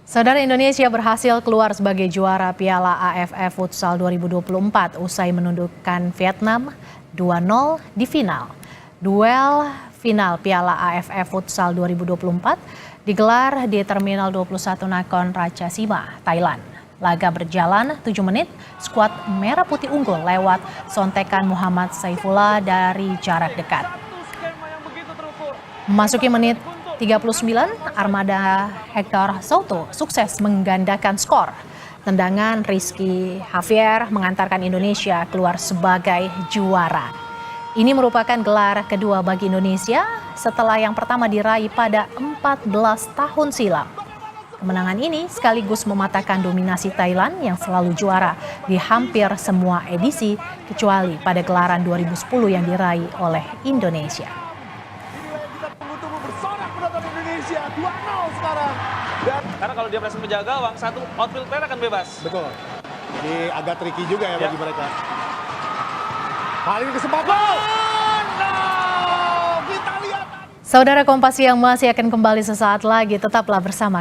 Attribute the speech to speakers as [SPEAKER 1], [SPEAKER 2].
[SPEAKER 1] Saudara, Indonesia berhasil keluar sebagai juara Piala AFF Futsal 2024 usai menundukkan Vietnam 2-0 di final. Duel final Piala AFF Futsal 2024 digelar di Terminal 21 Nakhon Ratchasima, Thailand. Laga berjalan 7 menit, skuad Merah Putih unggul lewat sontekan Muhammad Saifullah dari jarak dekat. Memasuki menit 39, armada Hector Souto sukses menggandakan skor. Tendangan Rizky Javier mengantarkan Indonesia keluar sebagai juara. Ini merupakan gelar kedua bagi Indonesia setelah yang pertama diraih pada 14 tahun silam. Kemenangan ini sekaligus mematahkan dominasi Thailand yang selalu juara di hampir semua edisi kecuali pada gelaran 2010 yang diraih oleh Indonesia.
[SPEAKER 2] Indonesia 2-0 sekarang.
[SPEAKER 3] Karena kalau dia berhasil menjaga gawang, satu outfield player akan bebas.
[SPEAKER 2] Betul. Ini agak tricky juga ya bagi mereka. Kali ini kesempatan. Kita lihat.
[SPEAKER 1] Saudara, Kompas yang masih akan kembali sesaat lagi, tetaplah bersama